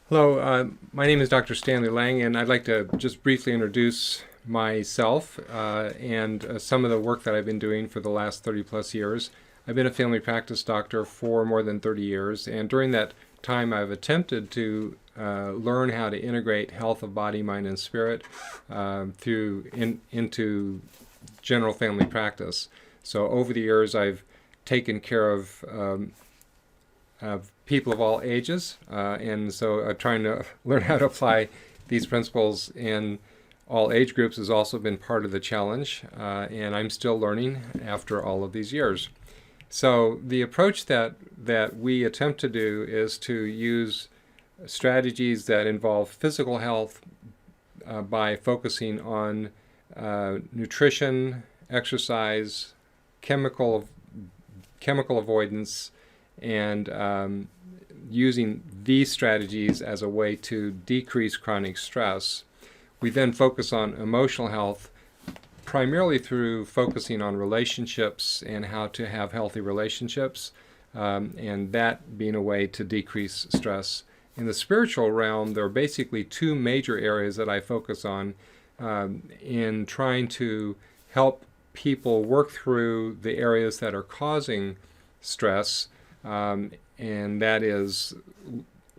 Hello, my name is Dr. Stanley Lang, and I'd like to just briefly introduce myself and some of the work that I've been doing for the last 30 plus years. I've been a family practice doctor for more than 30 years, and during that time I've attempted to learn how to integrate health of body, mind, and spirit into general family practice. So over the years I've taken care of people of all ages, and so trying to learn how to apply these principles in all age groups has also been part of the challenge, and I'm still learning after all of these years. So the approach that we attempt to do is to use strategies that involve physical health by focusing on nutrition, exercise, chemical avoidance, and using these strategies as a way to decrease chronic stress. We then focus on emotional health, primarily through focusing on relationships and how to have healthy relationships, and that being a way to decrease stress. In the spiritual realm, there are basically two major areas that I focus on in trying to help people work through the areas that are causing stress, and that is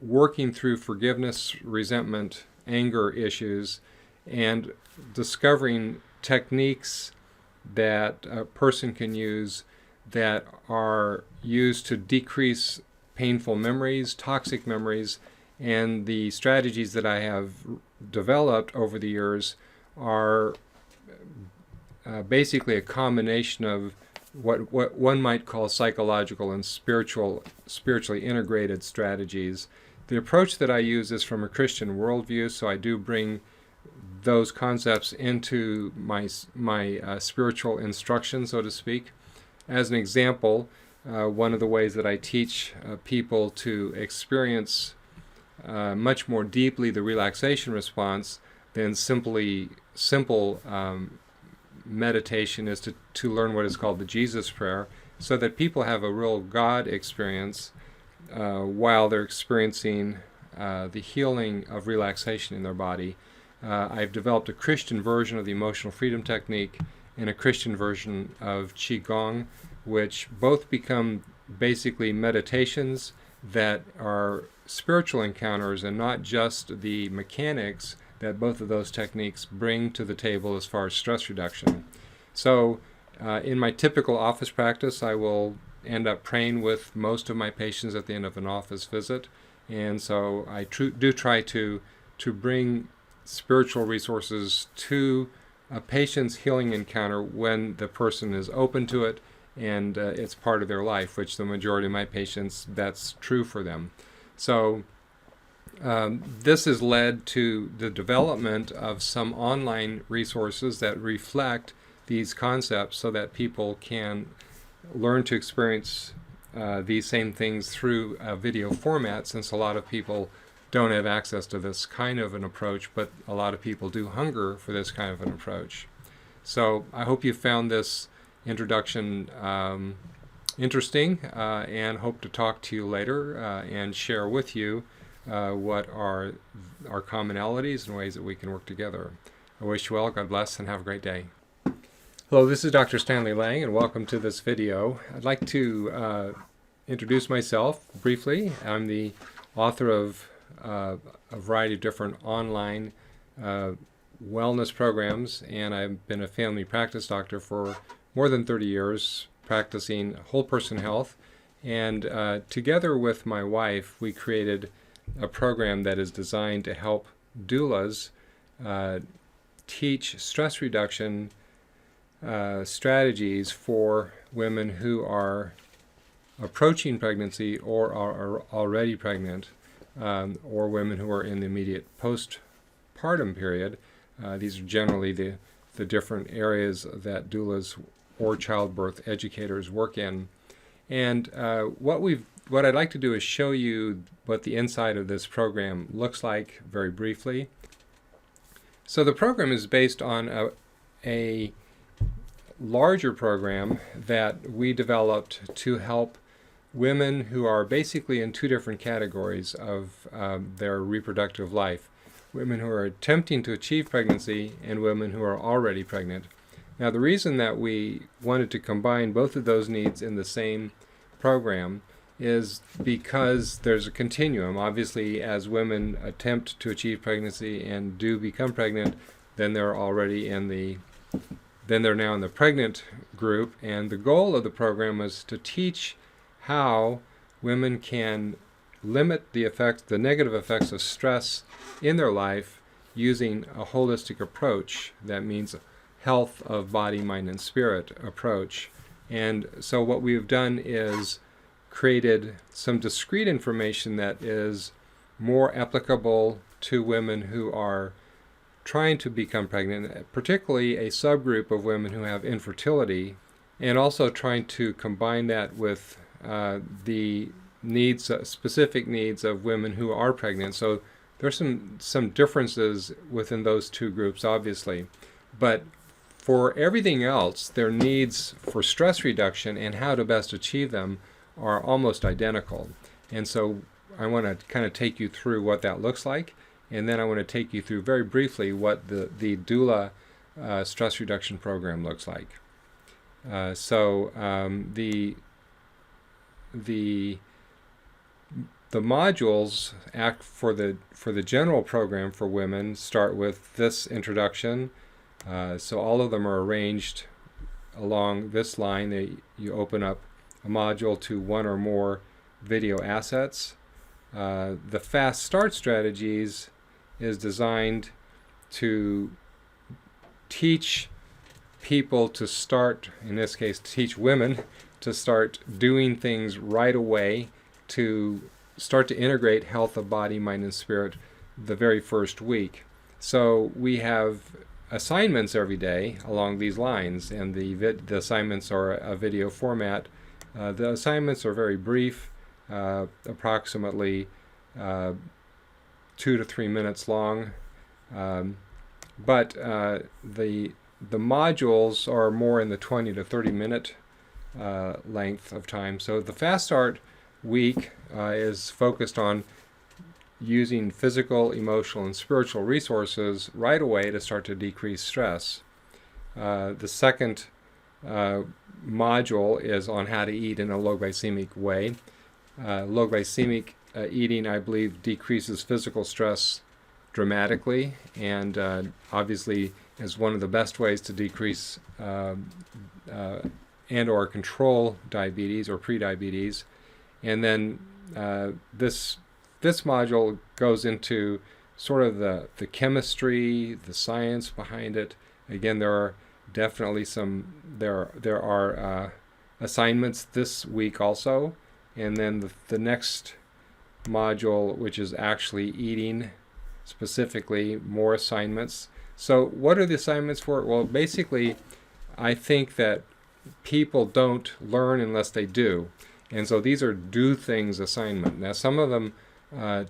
working through forgiveness, resentment, anger issues, and discovering techniques that a person can use that are used to decrease painful memories, toxic memories, and the strategies that I have developed over the years are basically a combination of what one might call psychological and spiritually integrated strategies. The approach that I use is from a Christian worldview, so I do bring those concepts into my spiritual instruction, so to speak. As an example, one of the ways that I teach people to experience much more deeply the relaxation response than simple meditation is to learn what is called the Jesus prayer, so that people have a real God experience while they're experiencing the healing of relaxation in their body. I've developed a Christian version of the emotional freedom technique and a Christian version of Qigong, which both become basically meditations that are spiritual encounters and not just the mechanics that both of those techniques bring to the table as far as stress reduction. So in my typical office practice, I will end up praying with most of my patients at the end of an office visit, and so I do try to bring spiritual resources to a patient's healing encounter when the person is open to it and it's part of their life, which the majority of my patients, that's true for them. So this has led to the development of some online resources that reflect these concepts so that people can learn to experience these same things through a video format, since a lot of people don't have access to this kind of an approach, but a lot of people do hunger for this kind of an approach. So I hope you found this introduction interesting, and hope to talk to you later and share with you what are our commonalities and ways that we can work together. I wish you well, God bless, and have a great day. Hello, this is Dr. Stanley Lang, and welcome to this video. I'd like to introduce myself briefly. I'm the author of a variety of different online wellness programs, and I've been a family practice doctor for more than 30 years, practicing whole person health. And together with my wife, we created a program that is designed to help doulas teach stress reduction strategies for women who are approaching pregnancy or are already pregnant, or women who are in the immediate postpartum period. These are generally the different areas that doulas or childbirth educators work in. And what I'd like to do is show you what the inside of this program looks like very briefly. So the program is based on a larger program that we developed to help women who are basically in two different categories of their reproductive life. Women who are attempting to achieve pregnancy and women who are already pregnant. Now, the reason that we wanted to combine both of those needs in the same program is because there's a continuum. Obviously, as women attempt to achieve pregnancy and do become pregnant, then they're now in the pregnant group, and the goal of the program was to teach how women can limit the negative effects of stress in their life using a holistic approach. That means health of body, mind, and spirit approach. And so what we've done is created some discrete information that is more applicable to women who are trying to become pregnant, particularly a subgroup of women who have infertility, and also trying to combine that with the needs, specific needs of women who are pregnant. So there's some differences within those two groups, obviously. But for everything else, their needs for stress reduction and how to best achieve them are almost identical. And so I want to kind of take you through what that looks like, and then I want to take you through very briefly what the doula stress reduction program looks like. The modules act for the general program for women start with this introduction. So all of them are arranged along this line. You open up a module to one or more video assets. The fast start strategies is designed to teach people to start, in this case, teach women to start doing things right away, to start to integrate health of body, mind, and spirit the very first week. So we have assignments every day along these lines, and the assignments are a video format. The assignments are very brief, approximately 2 to 3 minutes long, but the modules are more in the 20 to 30 minute length of time. So the Fast Start week is focused on using physical, emotional, and spiritual resources right away to start to decrease stress. The second module is on how to eat in a low glycemic way. Low glycemic eating, I believe, decreases physical stress dramatically, and obviously is one of the best ways to decrease and or control diabetes or prediabetes. And then this module goes into sort of the chemistry, the science behind it. Again, there are definitely there are assignments this week also, and then the next module, which is actually eating specifically, more assignments. So what are the assignments for? Well, basically, I think that people don't learn unless they do. And so these are do things assignment. Now, some of them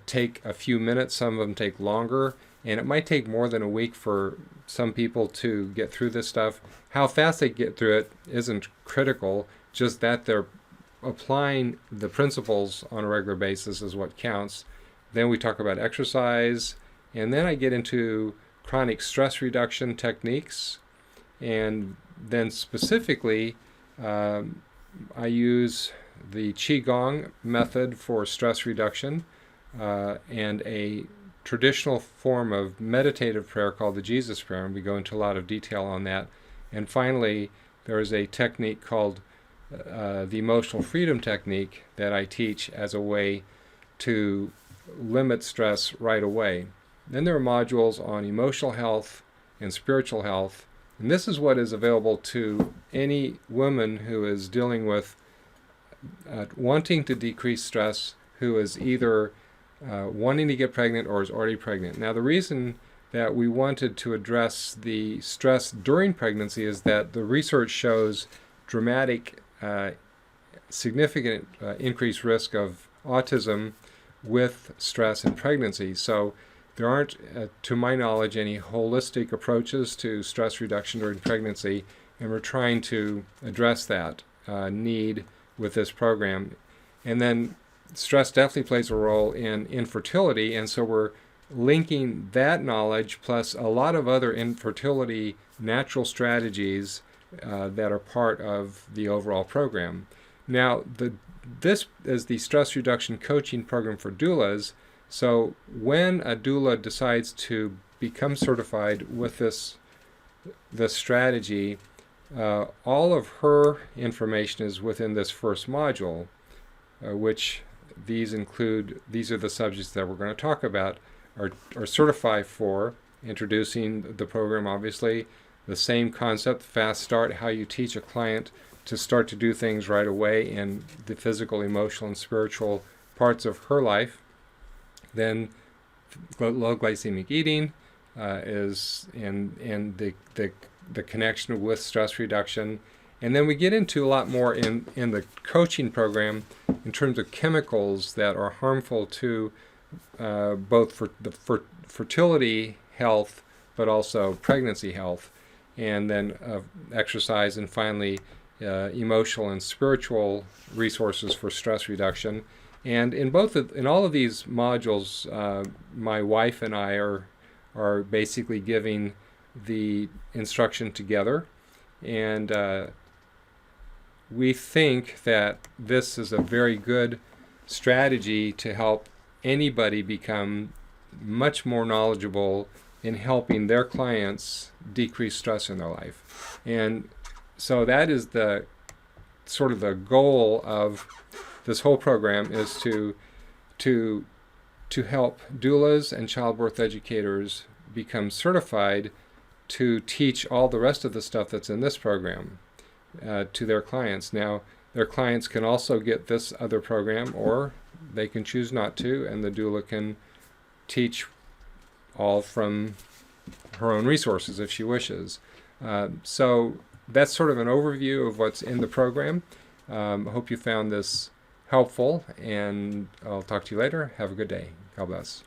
take a few minutes, some of them take longer, and it might take more than a week for some people to get through this stuff. How fast they get through it isn't critical, just that they're applying the principles on a regular basis is what counts. Then we talk about exercise, and then I get into chronic stress reduction techniques, and then specifically I use the Qigong method for stress reduction and a traditional form of meditative prayer called the Jesus Prayer, and we go into a lot of detail on that. And finally, there is a technique called the emotional freedom technique that I teach as a way to limit stress right away. Then there are modules on emotional health and spiritual health, and this is what is available to any woman who is dealing with wanting to decrease stress, who is either wanting to get pregnant or is already pregnant. Now, the reason that we wanted to address the stress during pregnancy is that the research shows dramatic, significant increased risk of autism with stress in pregnancy. So there aren't, to my knowledge, any holistic approaches to stress reduction during pregnancy, and we're trying to address that need with this program. And then stress definitely plays a role in infertility, and so we're linking that knowledge plus a lot of other infertility natural strategies that are part of the overall program. Now, this is the stress reduction coaching program for doulas. So when a doula decides to become certified with this strategy, all of her information is within this first module, which these are the subjects that we're going to talk about, are certified for, introducing the program, obviously, the same concept, fast start, how you teach a client to start to do things right away in the physical, emotional, and spiritual parts of her life. Then low glycemic eating is in the connection with stress reduction. And then we get into a lot more in the coaching program in terms of chemicals that are harmful to both for the fertility health, but also pregnancy health, and then exercise, and finally emotional and spiritual resources for stress reduction. And in all of these modules, my wife and I are basically giving the instruction together, and we think that this is a very good strategy to help anybody become much more knowledgeable in helping their clients decrease stress in their life. And so that is the sort of the goal of this whole program, is to help doulas and childbirth educators become certified to teach all the rest of the stuff that's in this program to their clients. Now, their clients can also get this other program, or they can choose not to, and the doula can teach all from her own resources if she wishes. So that's sort of an overview of what's in the program. I hope you found this helpful, and I'll talk to you later. Have a good day. God bless.